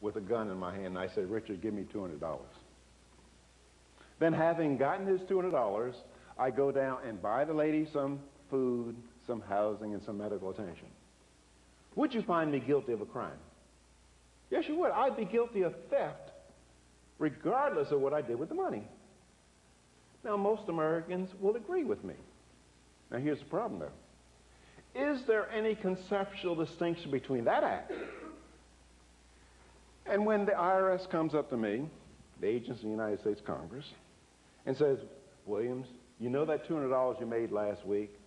with a gun in my hand, and I say, Richard, give me $200. Then having gotten his $200, I go down and buy the lady some food, some housing, and some medical attention. Would you find me guilty of a crime? Yes, you would. I'd be guilty of theft, regardless of what I did with the money. Now, most Americans will agree with me. Now, here's the problem, though. Is there any conceptual distinction between that act and when the IRS comes up to me, the agents of the United States Congress, and says, Williams, you know that $200 you made last week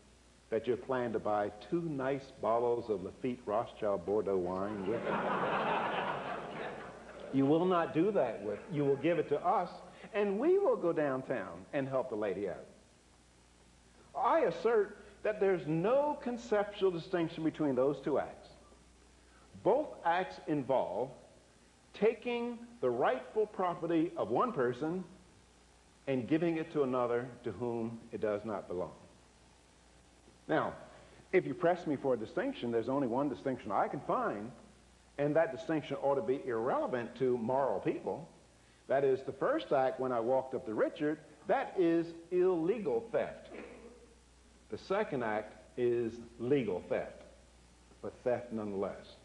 that you planned to buy 2 nice bottles of Lafite Rothschild Bordeaux wine with? You will not do that with. You will give it to us, and we will go downtown and help the lady out. I assert that there's no conceptual distinction between those 2 acts. Both acts involve taking the rightful property of one person and giving it to another to whom it does not belong. Now, if you press me for a distinction, there's only one distinction I can find, and that distinction ought to be irrelevant to moral people. That is, the first act, when I walked up to Richard, that is illegal theft. The second act is legal theft, but theft nonetheless.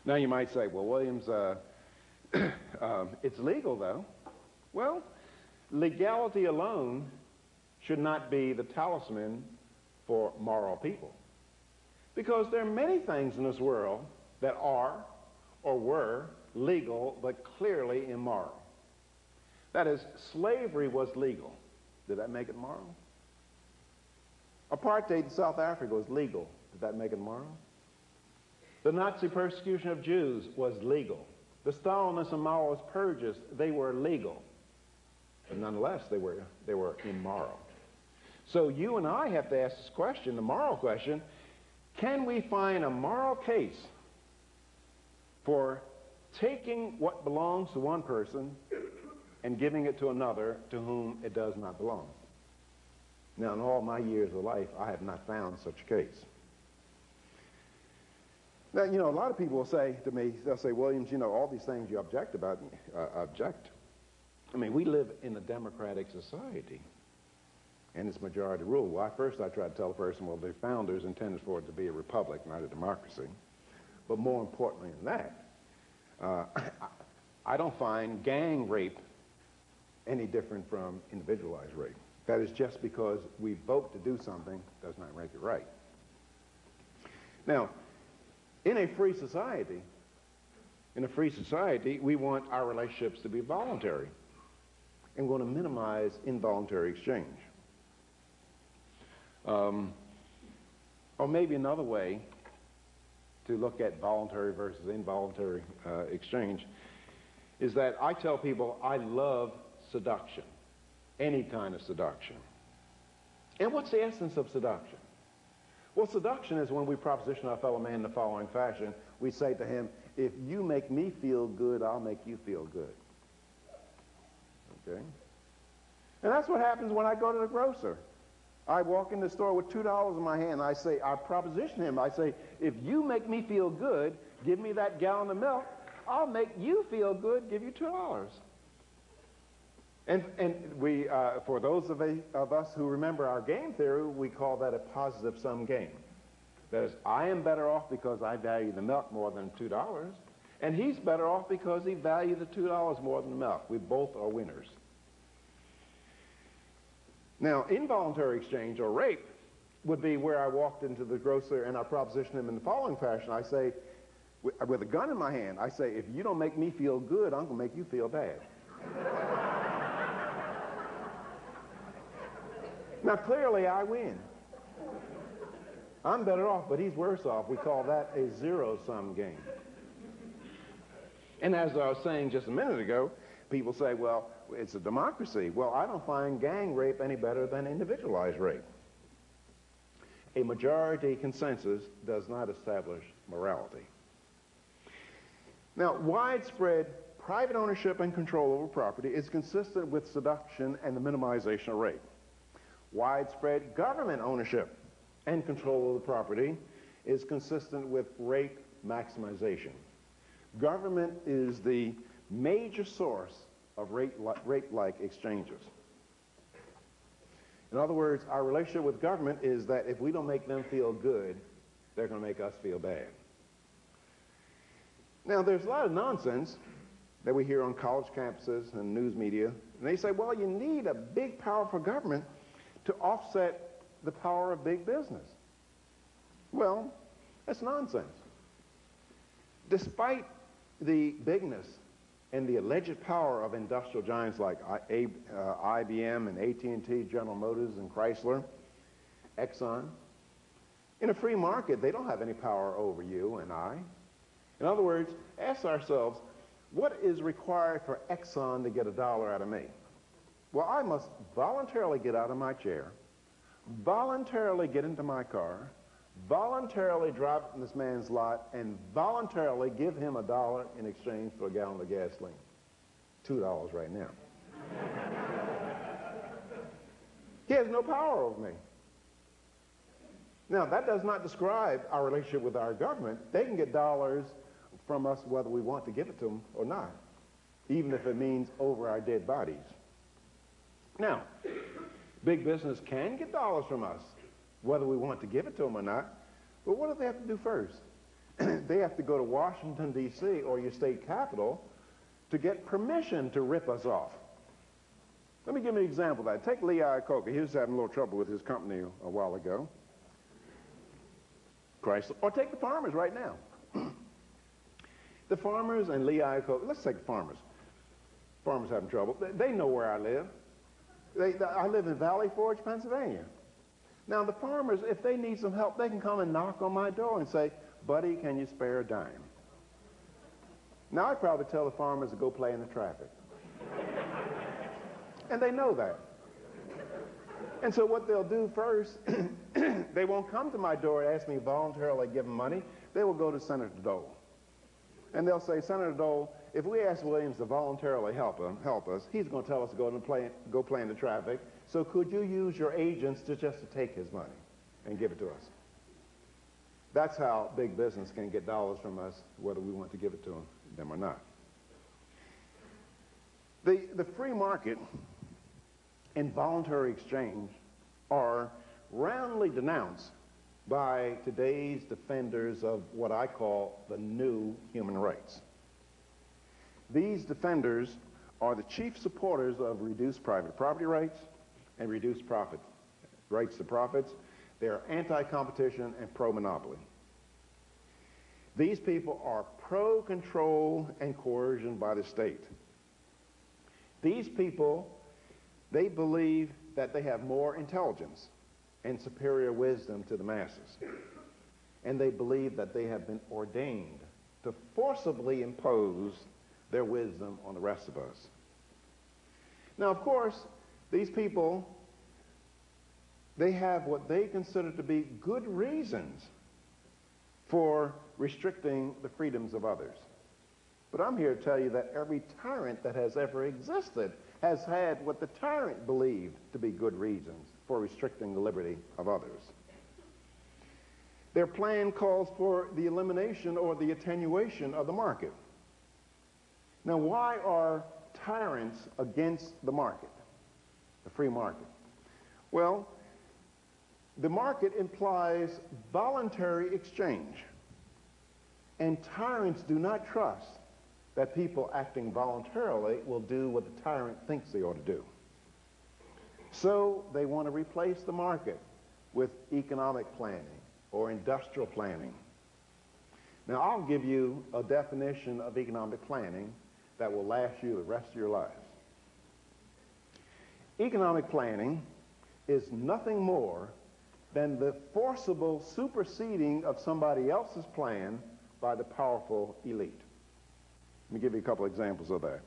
Now you might say, well, Williams, it's legal though. Well, legality alone should not be the talisman for moral people, because there are many things in this world that are or were legal but clearly immoral. That is, slavery was legal. Did that make it moral? Apartheid in South Africa was legal. Did that make it moral? The Nazi persecution of Jews was legal. The Stalinist and Maoist purges, they were legal. But nonetheless, they were immoral. So you and I have to ask this question, the moral question, can we find a moral case for taking what belongs to one person and giving it to another to whom it does not belong? Now, in all my years of life, I have not found such a case. Now, you know, a lot of people will say to me, they'll say, Williams, you know, all these things you object about, object. I mean, we live in a democratic society, and it's majority rule. Well, first I try to tell a person, well, the founders intended for it to be a republic, not a democracy. But more importantly than that, I don't find gang rape any different from individualized rape. That is, just because we vote to do something does not make it right. Now, in a free society, we want our relationships to be voluntary, and we want to minimize involuntary exchange. Or maybe another way to look at voluntary versus involuntary exchange is that I tell people I love seduction, any kind of seduction. And what's the essence of seduction? Well, seduction is when we proposition our fellow man in the following fashion. We say to him, if you make me feel good, I'll make you feel good. Okay? And that's what happens when I go to the grocer. I walk in the store with $2 in my hand. I proposition him. I say, if you make me feel good, give me that gallon of milk. I'll make you feel good, give you $2. And we, for those of us who remember our game theory, we call that a positive sum game. That is, I am better off because I value the milk more than $2, and he's better off because he valued the $2 more than the milk. We both are winners. Now, involuntary exchange or rape would be where I walked into the grocer and I proposition him in the following fashion. I say, with a gun in my hand, I say, if you don't make me feel good, I'm going to make you feel bad. Now, clearly, I win. I'm better off, but he's worse off. We call that a zero-sum game. And as I was saying just a minute ago, people say, well, it's a democracy. Well, I don't find gang rape any better than individualized rape. A majority consensus does not establish morality. Now, widespread private ownership and control over property is consistent with seduction and the minimization of rape. Widespread government ownership and control of the property is consistent with rape maximization. Government is the major source of rape-like exchanges. In other words, our relationship with government is that if we don't make them feel good, they're going to make us feel bad. Now, there's a lot of nonsense that we hear on college campuses and news media, and they say, well, you need a big, powerful government to offset the power of big business. Well, that's nonsense. Despite the bigness and the alleged power of industrial giants like IBM and AT&T, General Motors and Chrysler, Exxon, in a free market, they don't have any power over you and I. In other words, ask ourselves, what is required for Exxon to get $1 out of me? Well, I must voluntarily get out of my chair, voluntarily get into my car, voluntarily drive in this man's lot, and voluntarily give him $1 in exchange for a gallon of gasoline. $2 right now. He has no power over me. Now, that does not describe our relationship with our government. They can get dollars from us whether we want to give it to them or not, even if it means over our dead bodies. Now, big business can get dollars from us whether we want to give it to them or not, but what do they have to do first? They have to go to Washington, D.C. or your state capital to get permission to rip us off. Let me give you an example of that. Take Lee Iacocca. He was having a little trouble with his company a while ago, Chrysler. Or take the farmers right now. The farmers and Lee Iacocca, let's take the farmers. Farmers having trouble. They know where I live. I live in Valley Forge, Pennsylvania. Now, the farmers, if they need some help, they can come and knock on my door and say, buddy, can you spare a dime? Now, I'd probably tell the farmers to go play in the traffic. And they know that. And so what they'll do first, they won't come to my door and ask me voluntarily to give them money. They will go to Senator Dole. And they'll say, Senator Dole, if we ask Williams to voluntarily help us, he's going to tell us to go play in the traffic. So could you use your agents to take his money and give it to us? That's how big business can get dollars from us, whether we want to give it to them or not. The free market and voluntary exchange are roundly denounced by today's defenders of what I call the new human rights. These defenders are the chief supporters of reduced private property rights and reduced rights to profits. They are anti-competition and pro-monopoly. These people are pro-control and coercion by the state. These people, they believe that they have more intelligence and superior wisdom to the masses. And they believe that they have been ordained to forcibly impose their wisdom on the rest of us. Now, of course, these people, they have what they consider to be good reasons for restricting the freedoms of others. But I'm here to tell you that every tyrant that has ever existed has had what the tyrant believed to be good reasons for restricting the liberty of others. Their plan calls for the elimination or the attenuation of the market. Now, why are tyrants against the market, the free market? Well, the market implies voluntary exchange, and tyrants do not trust that people acting voluntarily will do what the tyrant thinks they ought to do. So they want to replace the market with economic planning or industrial planning. Now, I'll give you a definition of economic planning that will last you the rest of your lives. Economic planning is nothing more than the forcible superseding of somebody else's plan by the powerful elite. Let me give you a couple examples of that.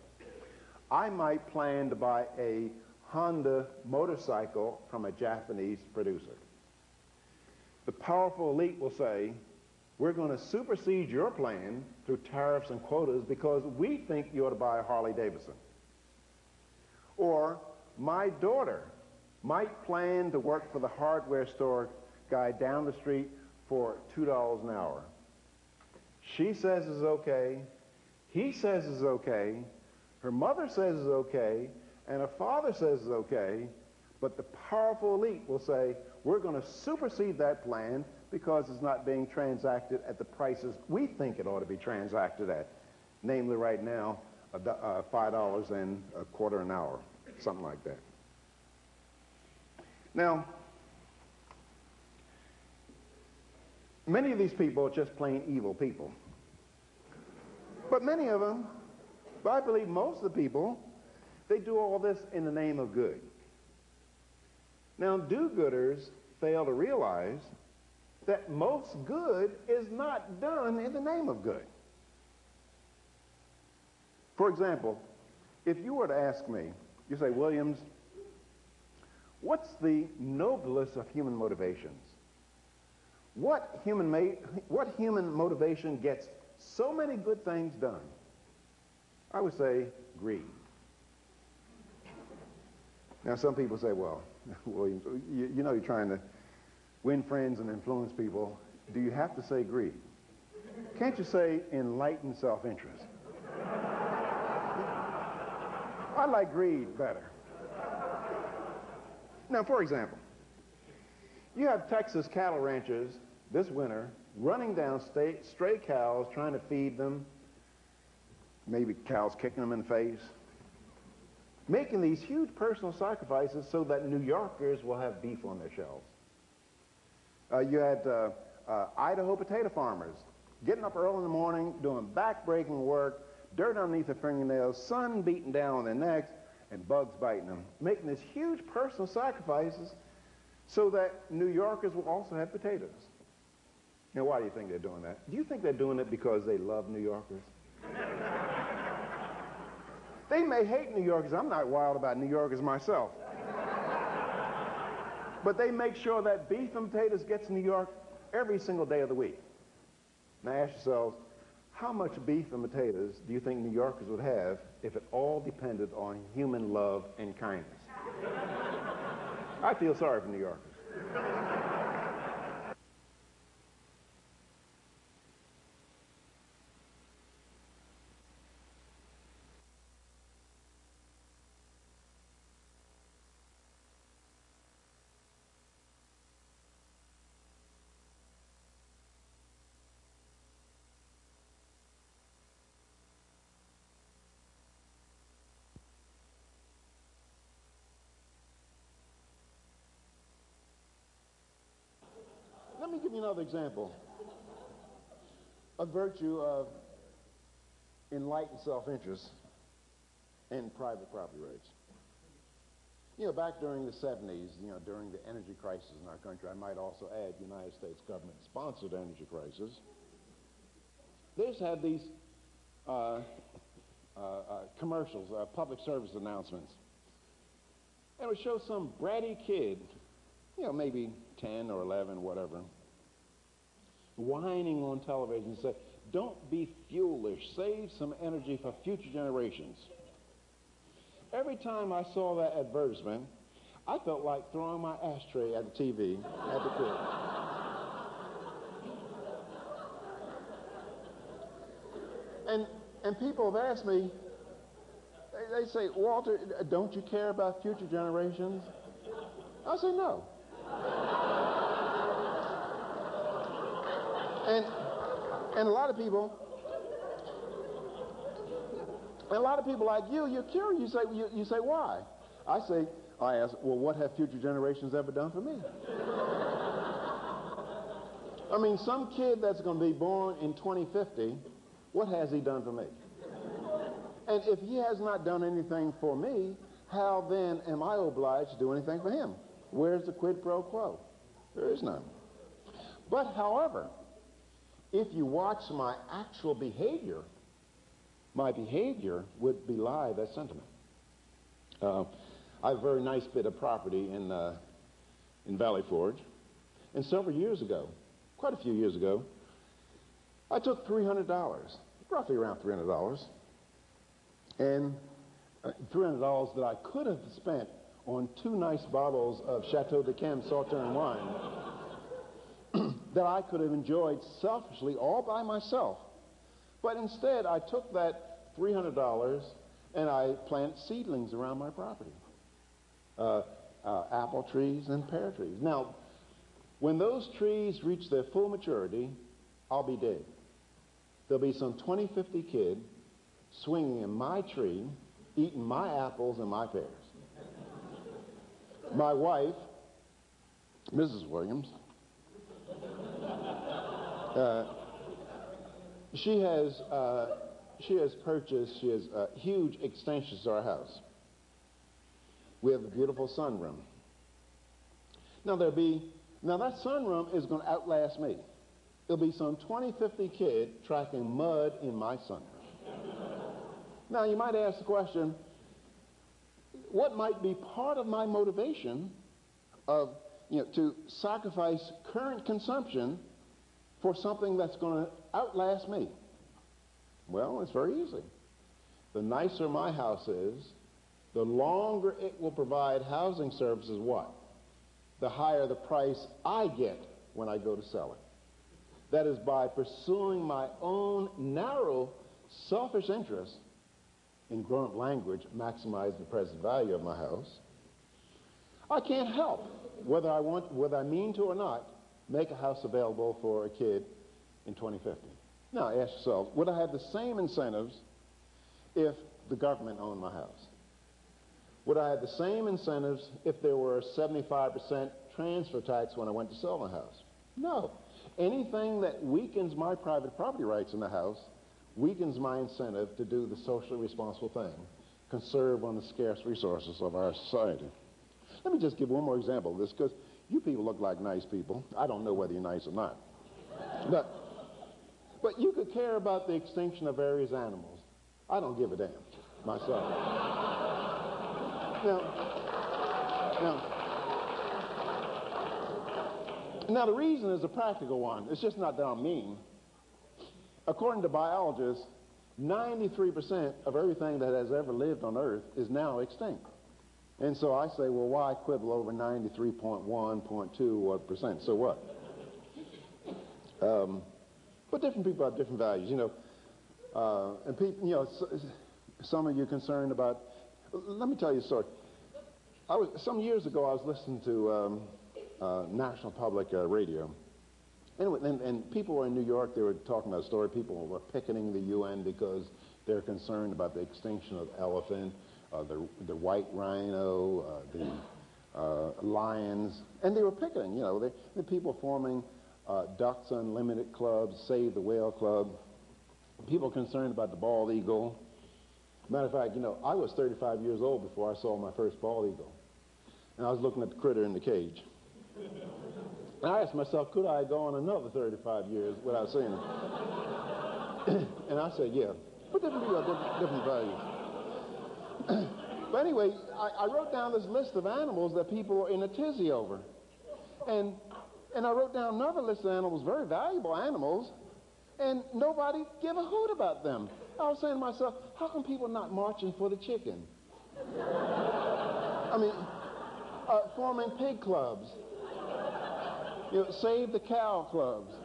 I might plan to buy a Honda motorcycle from a Japanese producer. The powerful elite will say, we're going to supersede your plan through tariffs and quotas because we think you ought to buy a Harley Davidson. Or my daughter might plan to work for the hardware store guy down the street for $2 an hour. She says it's okay. He says it's okay, her mother says it's okay, and her father says it's okay, but the powerful elite will say, we're going to supersede that plan because it's not being transacted at the prices we think it ought to be transacted at. Namely, right now, $5.25 an hour, something like that. Now, many of these people are just plain evil people. But many of them, I believe most of the people, they do all this in the name of good. Now, do-gooders fail to realize that most good is not done in the name of good. For example, if you were to ask me, you say, Williams, what's the noblest of human motivations? What human motivation gets so many good things done? I would say greed. Now, some people say, well, Williams, you know you're trying to win friends and influence people. Do you have to say greed? Can't you say enlightened self-interest? I like greed better. Now, for example, you have Texas cattle ranchers this winter running down stray cows, trying to feed them, maybe cows kicking them in the face, making these huge personal sacrifices so that New Yorkers will have beef on their shelves. You had Idaho potato farmers getting up early in the morning, doing back-breaking work, dirt underneath their fingernails, sun beating down on their necks, and bugs biting them, making these huge personal sacrifices so that New Yorkers will also have potatoes. Now, why do you think they're doing that? Do you think they're doing it because they love New Yorkers? They may hate New Yorkers. I'm not wild about New Yorkers myself. But they make sure that beef and potatoes gets to New York every single day of the week. Now ask yourselves, how much beef and potatoes do you think New Yorkers would have if it all depended on human love and kindness? I feel sorry for New Yorkers. Let me give you another example of virtue of enlightened self-interest and private property rights. You know, back during the 70s, during the energy crisis in our country, I might also add United States government-sponsored energy crisis, they just had these commercials, public service announcements. And it would show some bratty kid, maybe 10 or 11, whatever, whining on television and say, don't be foolish, save some energy for future generations. Every time I saw that advertisement, I felt like throwing my ashtray at the TV at the kid. And people have asked me, they say, Walter, don't you care about future generations? I say, no. And a lot of people like you're curious. You say, why? I ask, well, what have future generations ever done for me? I mean, some kid that's going to be born in 2050, what has he done for me? And if he has not done anything for me, how then am I obliged to do anything for him? Where's the quid pro quo? There is none. But, however, if you watch my actual behavior, my behavior would belie that sentiment. I have a very nice bit of property in Valley Forge, and several years ago, quite a few years ago, I took $300, roughly around $300, and $300 that I could have spent on 2 nice bottles of Chateau de Cam Sauternes wine that I could have enjoyed selfishly all by myself. But instead, I took that $300 and I planted seedlings around my property. Apple trees and pear trees. Now, when those trees reach their full maturity, I'll be dead. There'll be some 20, 50 kid swinging in my tree, eating my apples and my pears. My wife, Mrs. Williams, she has purchased huge extensions to our house. We have a beautiful sunroom. Now that sunroom is going to outlast me. There'll be some 20, 50 kid tracking mud in my sunroom. Now you might ask the question, what might be part of my motivation of, to sacrifice current consumption for something that's going to outlast me? Well, it's very easy. The nicer my house is, the longer it will provide housing services, what? The higher the price I get when I go to sell it. That is, by pursuing my own narrow, selfish interests, in grown-up language, maximize the present value of my house, I can't help, whether I mean to or not, make a house available for a kid in 2050. Now, ask yourself, would I have the same incentives if the government owned my house? Would I have the same incentives if there were a 75% transfer tax when I went to sell my house? No. Anything that weakens my private property rights in the house weakens my incentive to do the socially responsible thing, conserve one of the scarce resources of our society. Let me just give one more example of this, because you people look like nice people. I don't know whether you're nice or not. But you could care about the extinction of various animals. I don't give a damn, myself. Now, the reason is a practical one. It's just not that I'm mean. According to biologists, 93% of everything that has ever lived on Earth is now extinct. And so I say, well, why quibble over 93.1.2%? So what? But different people have different values, and people, some of you concerned about. Let me tell you a story. Some years ago, I was listening to National Public Radio. And people were in New York, they were talking about a story. People were picketing the UN because they're concerned about the extinction of elephant, the white rhino, the lions. And they were picketing, the people forming Ducks Unlimited clubs, Save the Whale Club. People concerned about the bald eagle. Matter of fact, I was 35 years old before I saw my first bald eagle. And I was looking at the critter in the cage. And I asked myself, could I go on another 35 years without seeing him? And I said, yeah. But different people have different values. But anyway, I wrote down this list of animals that people are in a tizzy over. And I wrote down another list of animals, very valuable animals, and nobody gave a hoot about them. I was saying to myself, how come people not marching for the chicken? I mean, forming pig clubs. Save the cow clubs.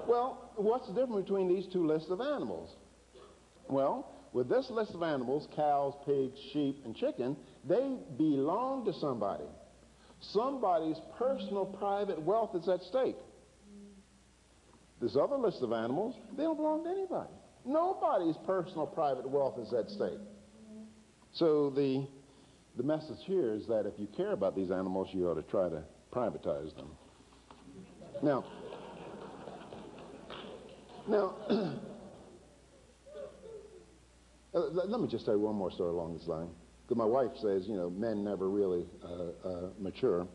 Well, what's the difference between these two lists of animals? Well, with this list of animals, cows, pigs, sheep, and chicken, they belong to somebody. Somebody's personal private wealth is at stake. This other list of animals, they don't belong to anybody. Nobody's personal private wealth is at stake. So the message here is that if you care about these animals, you ought to try to privatize them. Now, let me just tell you one more story along this line. Because my wife says, men never really mature.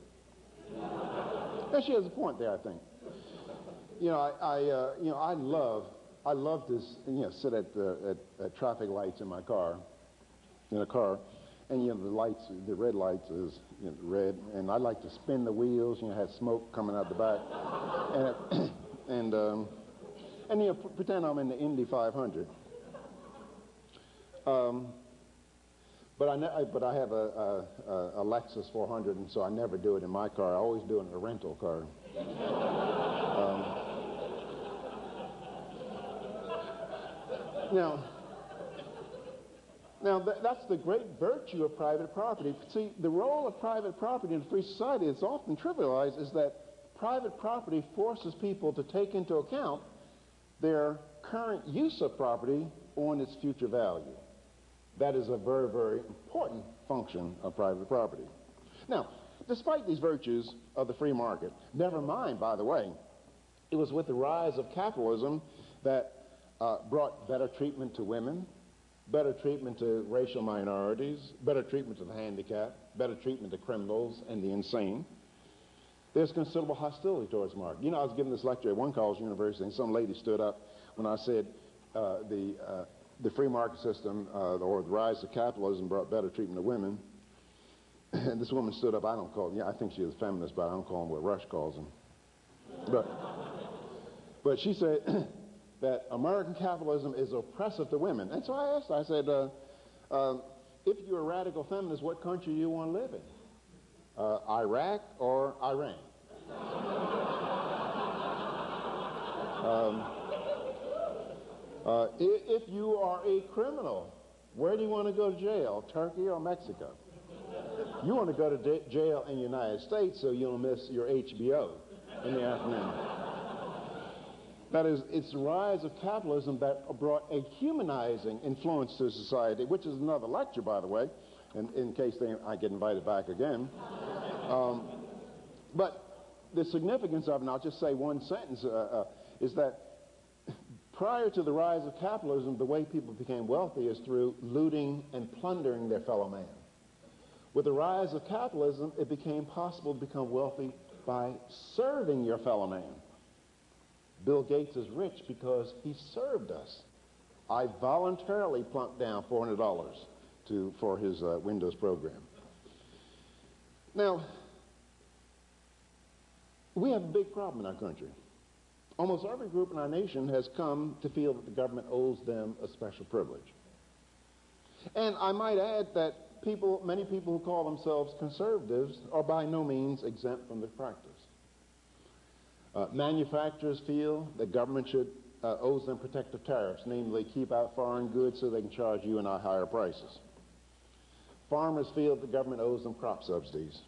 And she has a point there, I think. I love to, sit at traffic lights in a car, and the red lights is red, and I like to spin the wheels, have smoke coming out the back, and pretend I'm in the Indy 500. But I have a Lexus 400, and so I never do it in my car. I always do it in a rental car. Now, that's the great virtue of private property. See, the role of private property in a free society is often trivialized is that private property forces people to take into account their current use of property on its future value. That is a very, very important function of private property. Now, despite these virtues of the free market, never mind, by the way, it was with the rise of capitalism that brought better treatment to women, better treatment to racial minorities, better treatment to the handicapped, better treatment to criminals and the insane. There's considerable hostility towards market. You know, I was giving this lecture at one college university, and some lady stood up when I said the free market system or the rise of capitalism brought better treatment to women. And this woman stood up. I don't call them, yeah, I think she was a feminist, but I don't call them what Rush calls them. But she said that American capitalism is oppressive to women. And so I asked her, I said, if you're a radical feminist, what country do you want to live in? Iraq or Iran? If you are a criminal, where do you want to go to jail, Turkey or Mexico? You want to go to jail in the United States so you don't miss your HBO in the afternoon. That is, it's the rise of capitalism that brought a humanizing influence to society, which is another lecture, by the way, in case I get invited back again. But the significance of it, and I'll just say one sentence, is that prior to the rise of capitalism, the way people became wealthy is through looting and plundering their fellow man. With the rise of capitalism, it became possible to become wealthy by serving your fellow man. Bill Gates is rich because he served us. I voluntarily plunked down $400 for his Windows program. Now, we have a big problem in our country. Almost every group in our nation has come to feel that the government owes them a special privilege. And I might add that many people who call themselves conservatives are by no means exempt from this practice. Manufacturers feel that government owes them protective tariffs, namely keep out foreign goods so they can charge you and I higher prices. Farmers feel the government owes them crop subsidies.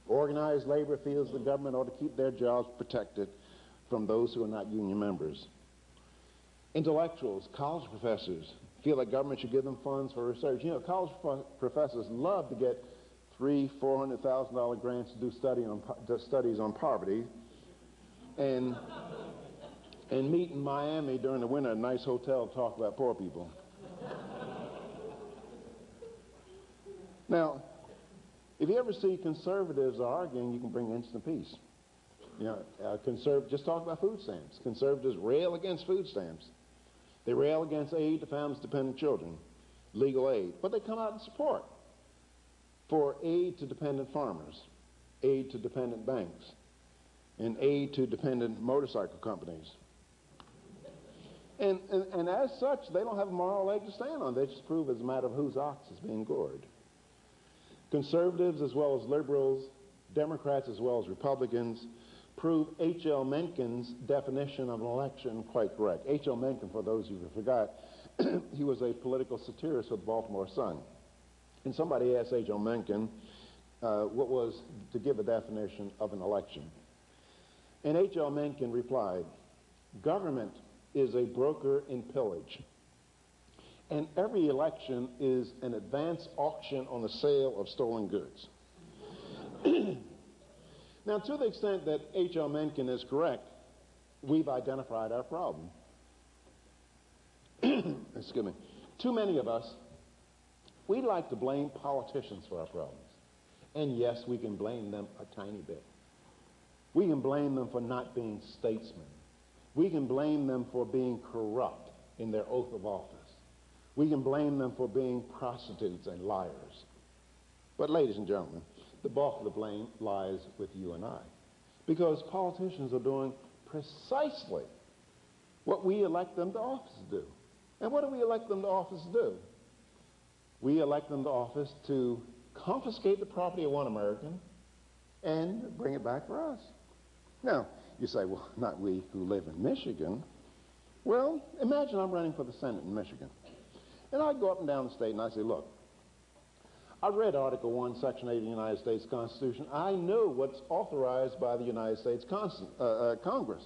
Organized labor feels the government ought to keep their jobs protected from those who are not union members. Intellectuals, college professors, feel like government should give them funds for research. You know, college professors love to get $300,000-$400,000 grants to do studies on poverty, and meet in Miami during the winter at a nice hotel to talk about poor people. Now, if you ever see conservatives arguing, you can bring instant peace. You know, just talk about food stamps. Conservatives rail against food stamps. They rail against aid to families-dependent children, legal aid, but they come out in support for aid to dependent farmers, aid to dependent banks, and aid to dependent motorcycle companies. And as such, they don't have a moral leg to stand on. They just prove it's a matter of whose ox is being gored. Conservatives as well as liberals, Democrats as well as Republicans, prove H.L. Mencken's definition of an election quite correct. H.L. Mencken, for those of you who forgot, he was a political satirist for the Baltimore Sun. And somebody asked H.L. Mencken what was to give a definition of an election. And H.L. Mencken replied, "Government is a broker in pillage, and every election is an advance auction on the sale of stolen goods." Now, to the extent that H.L. Mencken is correct, we've identified our problem. Excuse me. Too many of us, we like to blame politicians for our problems. And yes, we can blame them a tiny bit. We can blame them for not being statesmen. We can blame them for being corrupt in their oath of office. We can blame them for being prostitutes and liars. But ladies and gentlemen, the bulk of the blame lies with you and I, because politicians are doing precisely what we elect them to office to do. And what do we elect them to office to do? We elect them to office to confiscate the property of one American and bring it back for us. Now, you say, well, not we who live in Michigan. Well, imagine I'm running for the Senate in Michigan. And I go up and down the state and I say, look, I read Article 1, Section 8 of the United States Constitution. I know what's authorized by the United States Congress,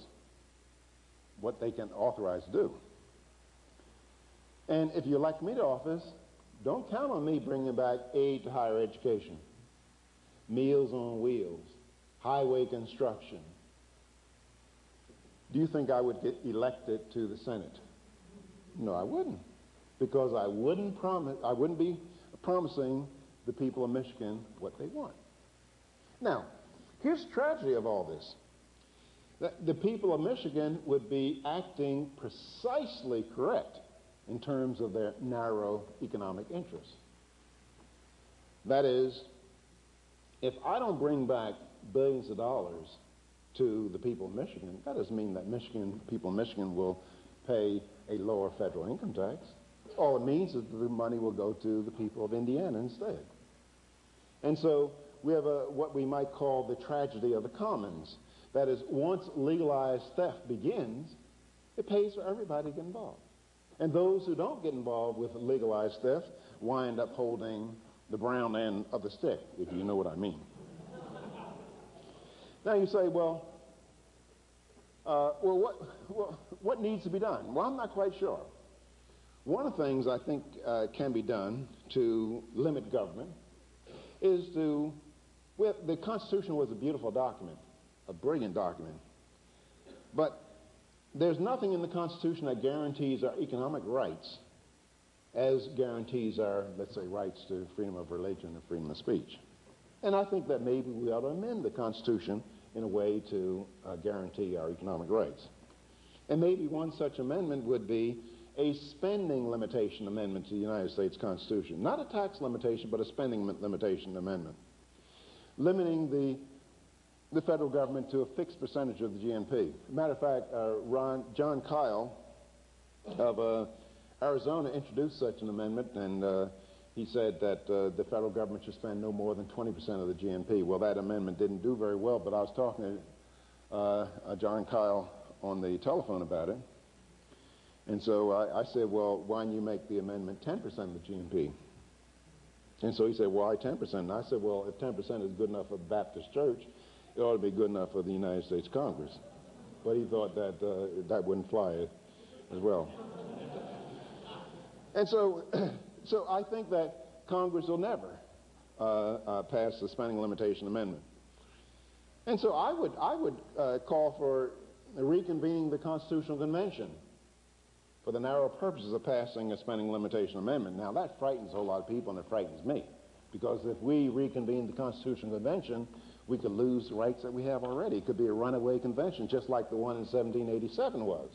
what they can authorize to do. And if you elect me to office, don't count on me bringing back aid to higher education, Meals on Wheels, highway construction. Do you think I would get elected to the Senate? No, I wouldn't, because I wouldn't be promising the people of Michigan what they want. Now, here's the tragedy of all this. The people of Michigan would be acting precisely correct in terms of their narrow economic interests. That is, if I don't bring back billions of dollars to the people of Michigan, that doesn't mean that people of Michigan will pay a lower federal income tax. All it means is that the money will go to the people of Indiana instead. And so we have what we might call the tragedy of the commons. That is, once legalized theft begins, it pays for everybody to get involved. And those who don't get involved with legalized theft wind up holding the brown end of the stick, if you know what I mean. Now you say, well, what needs to be done? Well, I'm not quite sure. One of the things I think can be done to limit government is the Constitution was a beautiful document, a brilliant document, but there's nothing in the Constitution that guarantees our economic rights as guarantees our, let's say, rights to freedom of religion and freedom of speech. And I think that maybe we ought to amend the Constitution in a way to guarantee our economic rights. And maybe one such amendment would be a spending limitation amendment to the United States Constitution. Not a tax limitation, but a spending limitation amendment. Limiting the federal government to a fixed percentage of the GNP. Matter of fact, John Kyle of Arizona introduced such an amendment, and he said that the federal government should spend no more than 20% of the GNP. Well, that amendment didn't do very well, but I was talking to John Kyle on the telephone about it. And so I said, well, why don't you make the amendment 10% of the GNP? And so he said, why 10%? And I said, well, if 10% is good enough for the Baptist Church, it ought to be good enough for the United States Congress. But he thought that that wouldn't fly as well. And so I think that Congress will never pass the spending limitation amendment. And so I would call for reconvening the Constitutional Convention for the narrow purposes of passing a spending limitation amendment. Now, that frightens a whole lot of people, and it frightens me, because if we reconvene the Constitutional Convention, we could lose the rights that we have already. It could be a runaway convention, just like the one in 1787 was.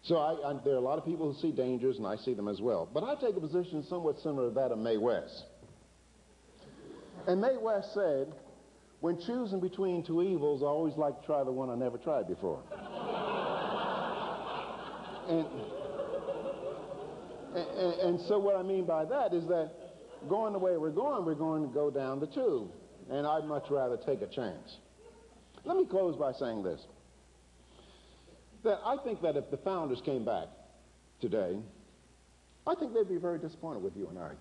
So there are a lot of people who see dangers, and I see them as well. But I take a position somewhat similar to that of Mae West. And Mae West said, when choosing between two evils, I always like to try the one I never tried before. And so what I mean by that is that going the way we're going to go down the tube. And I'd much rather take a chance. Let me close by saying this. That I think that if the founders came back today, I think they'd be very disappointed with you and I.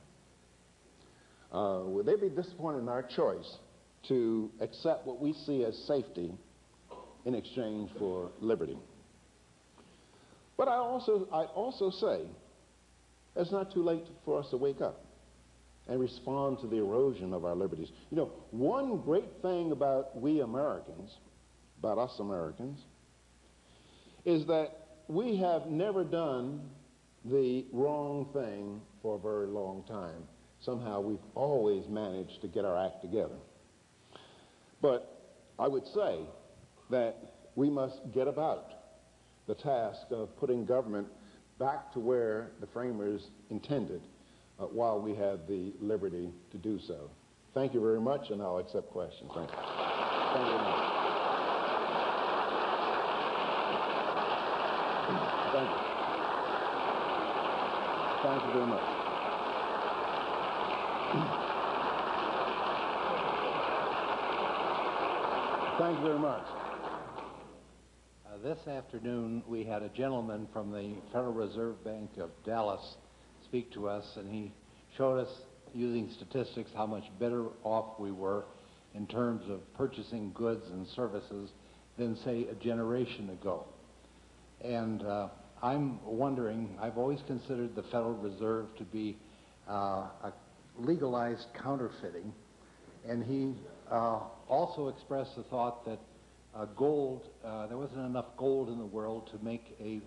They'd be disappointed in our choice to accept what we see as safety in exchange for liberty. But I also say it's not too late for us to wake up and respond to the erosion of our liberties. You know, one great thing about we Americans, about us Americans, is that we have never done the wrong thing for a very long time. Somehow we've always managed to get our act together. But I would say that we must get about the task of putting government back to where the framers intended while we have the liberty to do so. Thank you very much, and I'll accept questions. Thank you. Thank you very much. Thank you. Thank you very much. Thank you very much. This afternoon, we had a gentleman from the Federal Reserve Bank of Dallas speak to us, and he showed us, using statistics, how much better off we were in terms of purchasing goods and services than, say, a generation ago. And I'm wondering, I've always considered the Federal Reserve to be a legalized counterfeiting, and he also expressed the thought that gold, there wasn't enough gold in the world to make a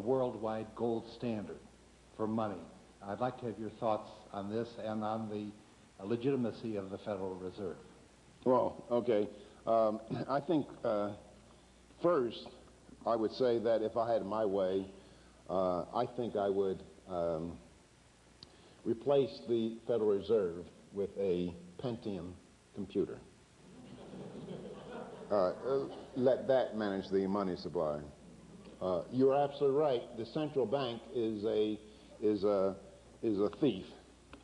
worldwide gold standard for money. I'd like to have your thoughts on this and on the legitimacy of the Federal Reserve. Well, okay. I think first I would say that if I had my way, I think I would replace the Federal Reserve with a Pentium computer. Let that manage the money supply. You're absolutely right. The central bank is a thief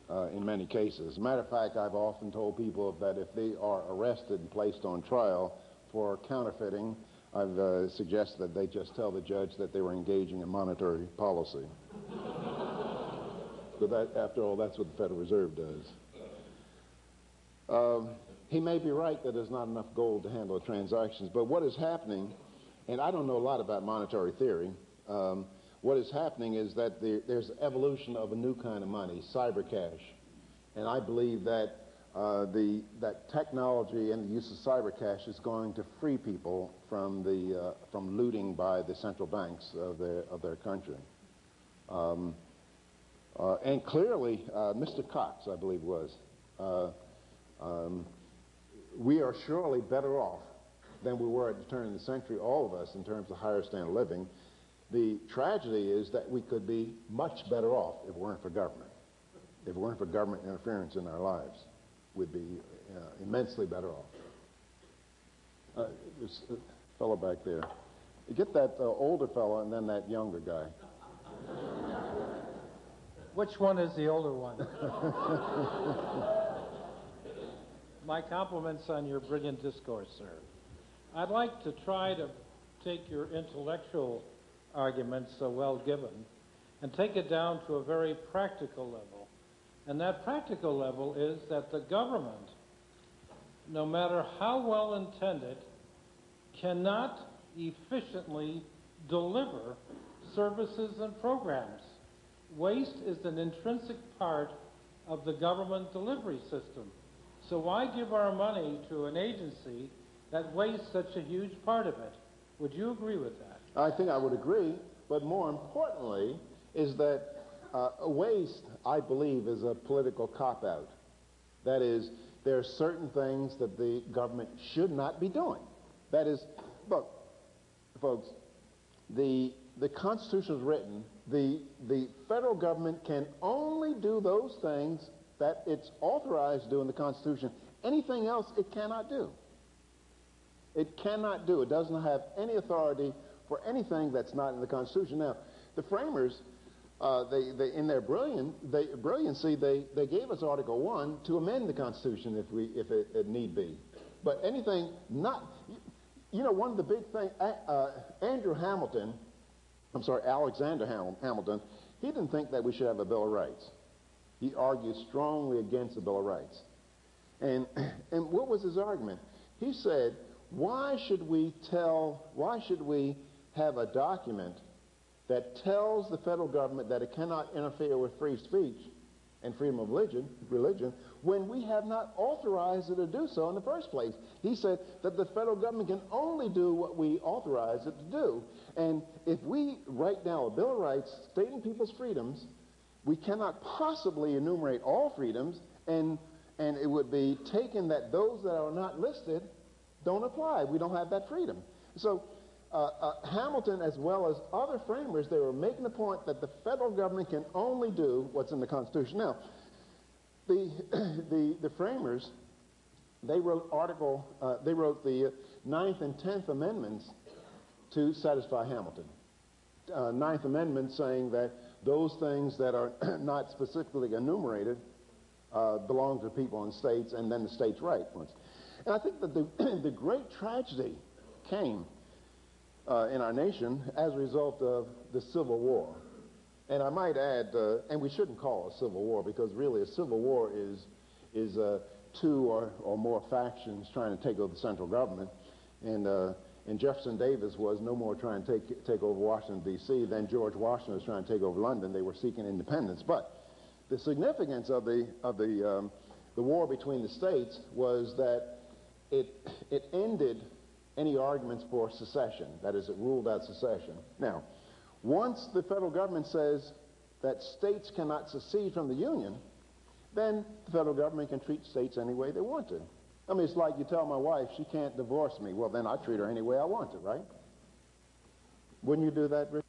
in many cases. As a matter of fact, I've often told people that if they are arrested and placed on trial for counterfeiting, I've suggested that they just tell the judge that they were engaging in monetary policy. But that, after all, that's what the Federal Reserve does. He may be right that there's not enough gold to handle the transactions, but what is happening, and I don't know a lot about monetary theory, what is happening is that there's evolution of a new kind of money, cyber cash. And I believe that that technology and the use of cyber cash is going to free people from looting by the central banks of their country. And clearly, Mr. Cox, I believe was, we are surely better off than we were at the turn of the century, all of us, in terms of higher standard of living. The tragedy is that we could be much better off if it weren't for government. If it weren't for government interference in our lives, we'd be immensely better off. There's a fellow back there. You get that older fellow and then that younger guy. Which one is the older one? My compliments on your brilliant discourse, sir. I'd like to try to take your intellectual arguments so well given and take it down to a very practical level. And that practical level is that the government, no matter how well intended, cannot efficiently deliver services and programs. Waste is an intrinsic part of the government delivery system. So why give our money to an agency that wastes such a huge part of it? Would you agree with that? I think I would agree, but more importantly is that waste, I believe, is a political cop-out. That is, there are certain things that the government should not be doing. That is, look, folks, the Constitution is written, the federal government can only do those things that it's authorized to do in the Constitution. Anything else it cannot do. It cannot do. It doesn't have any authority for anything that's not in the Constitution. Now, the framers, they in their brilliancy, they gave us Article 1 to amend the Constitution if it need be. But anything not, you know, one of the big things, Alexander Hamilton, he didn't think that we should have a Bill of Rights. He argued strongly against the Bill of Rights. And what was his argument? He said, why should we have a document that tells the federal government that it cannot interfere with free speech and freedom of religion when we have not authorized it to do so in the first place? He said that the federal government can only do what we authorize it to do. And if we write now a Bill of Rights stating people's freedoms, we cannot possibly enumerate all freedoms, and it would be taken that those that are not listed don't apply. We don't have that freedom. So Hamilton, as well as other framers, they were making the point that the federal government can only do what's in the Constitution. Now, the framers, they wrote the 9th and 10th Amendments to satisfy Hamilton. 9th Amendment saying that those things that are not specifically enumerated belong to people and states, and then the states' rights. And I think that the great tragedy came in our nation as a result of the Civil War. And I might add, and we shouldn't call it a civil war, because really a civil war is two or more factions trying to take over the central government. And Jefferson Davis was no more trying to take over Washington, D.C. than George Washington was trying to take over London. They were seeking independence. But the significance of the war between the states was that it ended any arguments for secession. That is, it ruled out secession. Now, once the federal government says that states cannot secede from the Union, then the federal government can treat states any way they want to. I mean, it's like you tell my wife she can't divorce me. Well, then I treat her any way I want to, right? Wouldn't you do that, Rick?